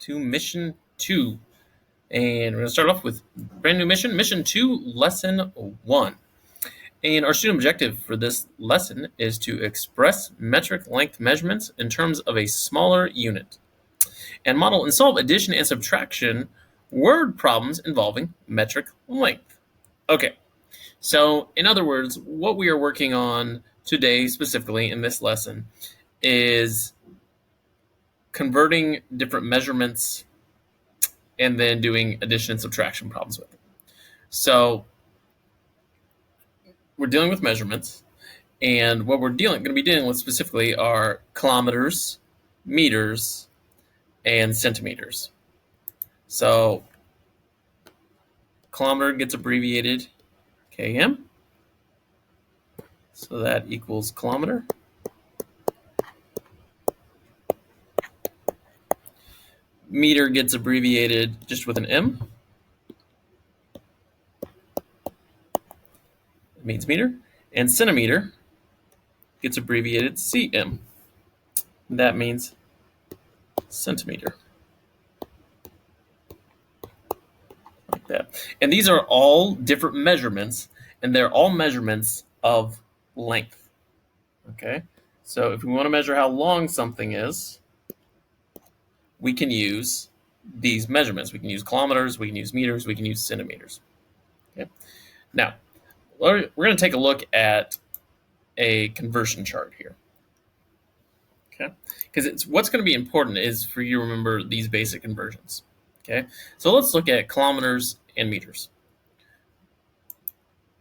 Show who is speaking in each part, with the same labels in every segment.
Speaker 1: to Mission 2. And we're going to start off with brand new mission, Mission 2, Lesson 1. And our student objective for this lesson is to express metric length measurements in terms of a smaller unit and model and solve addition and subtraction word problems involving metric length. Okay, so in other words, what we are working on today specifically in this lesson is converting different measurements and then doing addition and subtraction problems with it. So we're dealing with measurements, and what we're going to be dealing with specifically are kilometers, meters, and centimeters. So kilometer gets abbreviated km, so that equals kilometer. Meter gets abbreviated just with an m. It means meter. And centimeter gets abbreviated cm. That means centimeter. Like that. And these are all different measurements, and they're all measurements of length. Okay? So if we want to measure how long something is, we can use these measurements. We can use kilometers, we can use meters, we can use centimeters. Okay? Now, we're going to take a look at a conversion chart here. Okay? Because what's going to be important is for you to remember these basic conversions. Okay? So let's look at kilometers and meters.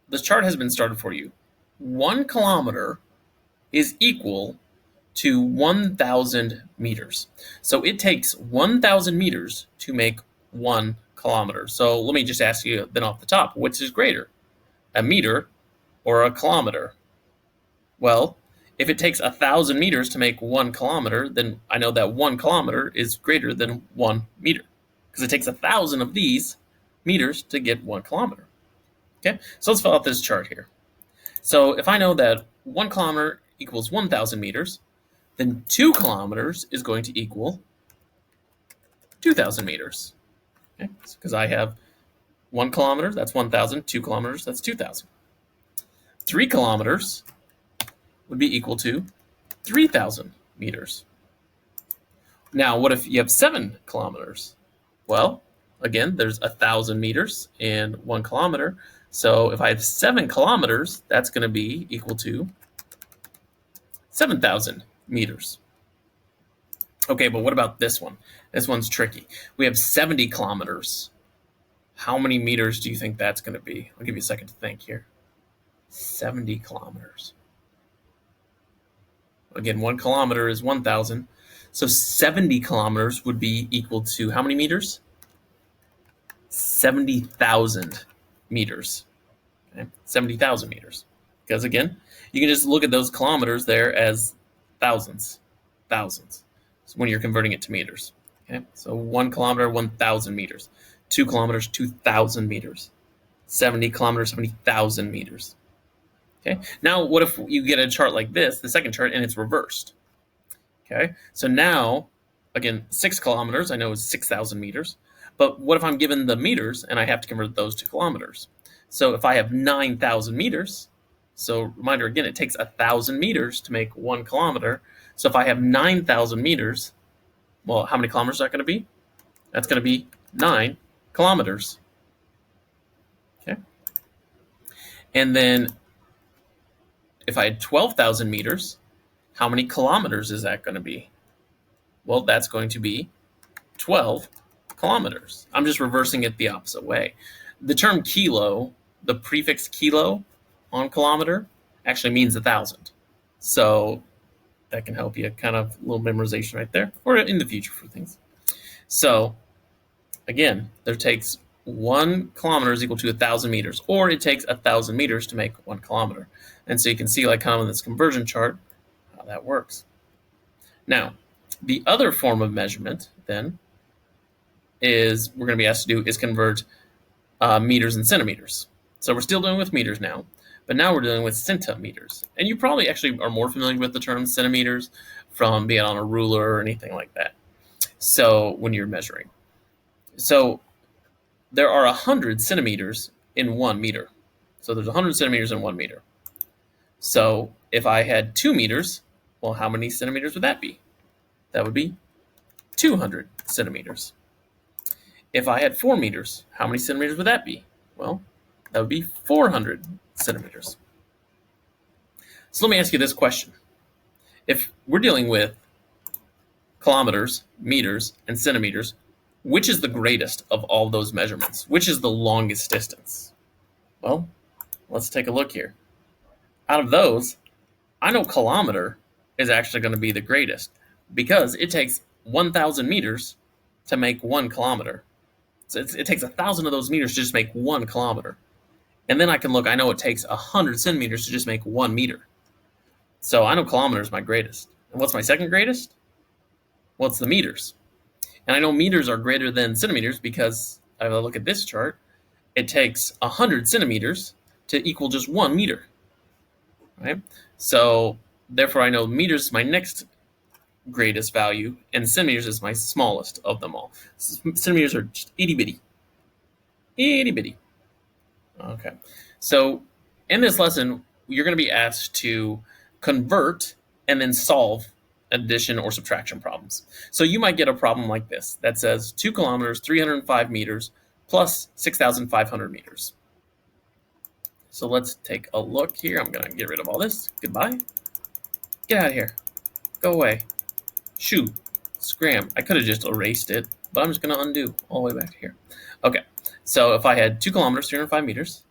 Speaker 1: This chart has been started for you. 1 kilometer is equal to 1,000 meters. So it takes 1,000 meters to make 1 kilometer. So let me just ask you then off the top, which is greater, a meter or a kilometer? Well, if it takes 1,000 meters to make 1 kilometer, then I know that 1 kilometer is greater than 1 meter, because it takes 1,000 of these meters to get 1 kilometer. Okay, so let's fill out this chart here. So if I know that 1 kilometer equals 1,000 meters, then 2 kilometers is going to equal 2,000 meters. Okay, because I have 1 kilometer, that's 1,000, 2 kilometers, that's 2,000. 3 kilometers would be equal to 3,000 meters. Now, what if you have 7 kilometers? Well, again, there's 1,000 meters and 1 kilometer. So if I have 7 kilometers, that's going to be equal to 7,000 meters. Okay, but what about this one? This one's tricky. We have 70 kilometers. How many meters do you think that's going to be? I'll give you a second to think here. 70 kilometers. Again, 1 kilometer is 1,000. So 70 kilometers would be equal to how many meters? 70,000 meters. Okay? 70,000 meters. Because again, you can just look at those kilometers there as thousands. So when you're converting it to meters. Okay? So 1 kilometer, 1,000 meters. 2 kilometers, 2,000 meters. 70 kilometers, 70,000 meters. Okay. Now, what if you get a chart like this, the second chart, and it's reversed? Okay. So now, again, 6 kilometers, I know is 6,000 meters. But what if I'm given the meters and I have to convert those to kilometers? So if I have 9,000 meters, so reminder again, it takes 1,000 meters to make 1 kilometer. So if I have 9,000 meters, well, how many kilometers is that going to be? That's going to be 9 kilometers. Okay. And then if I had 12,000 meters, how many kilometers is that going to be? Well, that's going to be 12 kilometers. I'm just reversing it the opposite way. The term kilo, the prefix kilo on kilometer, actually means 1,000. So that can help you, kind of a little memorization right there, or in the future for things. So again, there takes 1 kilometer is equal to 1,000 meters, or it takes 1,000 meters to make 1 kilometer. And so you can see, like kind of in this conversion chart, how that works. Now, the other form of measurement then is we're going to be asked to do is convert meters and centimeters. So we're still dealing with meters now, but now we're dealing with centimeters. And you probably actually are more familiar with the term centimeters from being on a ruler or anything like that. So when you're measuring. So there are 100 centimeters in 1 meter. So there's 100 centimeters in 1 meter. So if I had 2 meters, well, how many centimeters would that be? That would be 200 centimeters. If I had 4 meters, how many centimeters would that be? Well, that would be 400 centimeters. So let me ask you this question. If we're dealing with kilometers, meters, and centimeters, which is the greatest of all those measurements? Which is the longest distance? Well, let's take a look here. Out of those, I know kilometer is actually going to be the greatest because it takes 1,000 meters to make 1 kilometer. So it takes 1,000 of those meters to just make 1 kilometer. And then I can look, I know it takes 100 centimeters to just make 1 meter. So I know kilometer is my greatest. And what's my second greatest? Well, it's the meters. And I know meters are greater than centimeters because if I look at this chart, it takes 100 centimeters to equal just 1 meter. Right? So therefore I know meters is my next greatest value and centimeters is my smallest of them all. Centimeters are just itty bitty. Itty bitty. Okay. So in this lesson, you're going to be asked to convert and then solve addition or subtraction problems. So you might get a problem like this that says 2 kilometers, 305 meters plus 6,500 meters. So let's take a look here. I'm going to get rid of all this. Goodbye. Get out of here. Go away. Shoot. Scram. I could have just erased it, but I'm just going to undo all the way back to here. Okay. So if I had 2 kilometers, 305 meters,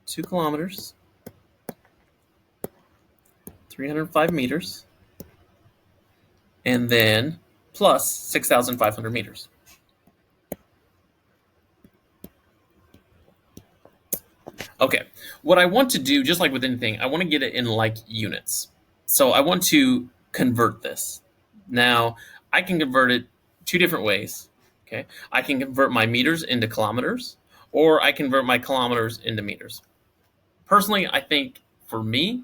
Speaker 1: 2 kilometers, 305 meters, and then plus 6,500 meters. Okay, what I want to do, just like with anything, I want to get it in like units. So I want to convert this. Now, I can convert it 2 different ways. Okay, I can convert my meters into kilometers, or I convert my kilometers into meters. Personally, I think for me,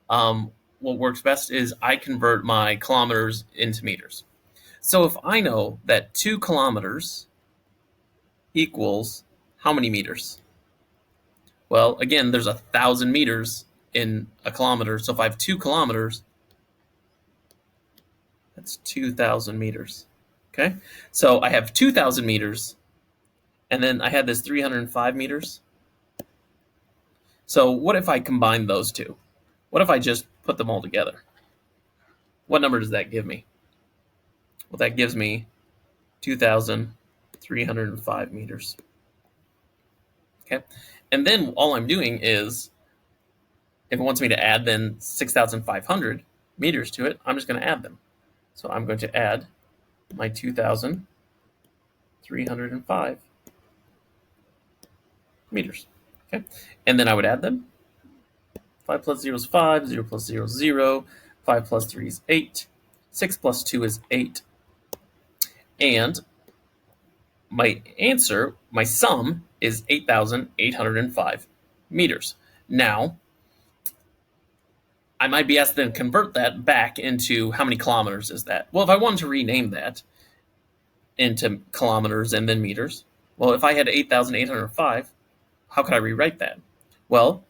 Speaker 1: what works best is I convert my kilometers into meters. So if I know that 2 kilometers equals how many meters? Well, again, there's 1,000 meters in a kilometer. So if I have 2 kilometers, that's 2,000 meters. Okay, so I have 2,000 meters, and then I had this 305 meters. So what if I combine those two? What if I just put them all together? What number does that give me? Well, that gives me 2,305 meters. Okay, and then all I'm doing is, if it wants me to add then 6,500 meters to it, I'm just going to add them. So I'm going to add my 2,305 meters. Okay, and then I would add them. 5 plus 0 is 5, 0 plus 0 is 0, 5 plus 3 is 8, 6 plus 2 is 8. And my answer, my sum, is 8,805 meters. Now, I might be asked to convert that back into how many kilometers is that? Well, if I wanted to rename that into kilometers and then meters, well, if I had 8,805, how could I rewrite that? Well,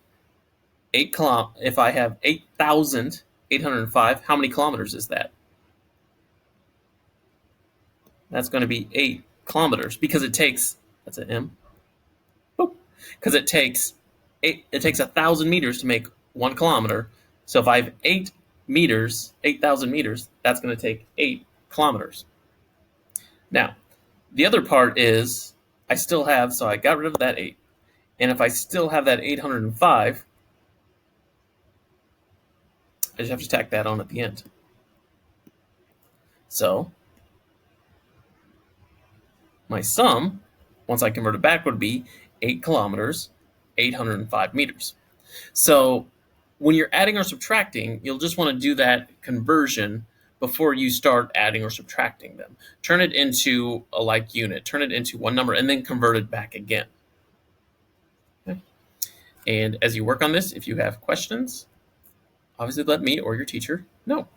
Speaker 1: if I have 8,805, how many kilometers is that? That's going to be 8 kilometers because it takes, that's an M, because it takes 1,000 meters to make 1 kilometer. So if I have 8 meters, 8,000 meters, that's going to take 8 kilometers. Now, the other part is I still have, so I got rid of that 8. And if I still have that 805, I just have to tack that on at the end. So my sum, once I convert it back, would be 8 kilometers, 805 meters. So when you're adding or subtracting, you'll just want to do that conversion before you start adding or subtracting them. Turn it into a like unit, turn it into one number, and then convert it back again. Okay. And as you work on this, if you have questions, obviously let me or your teacher know.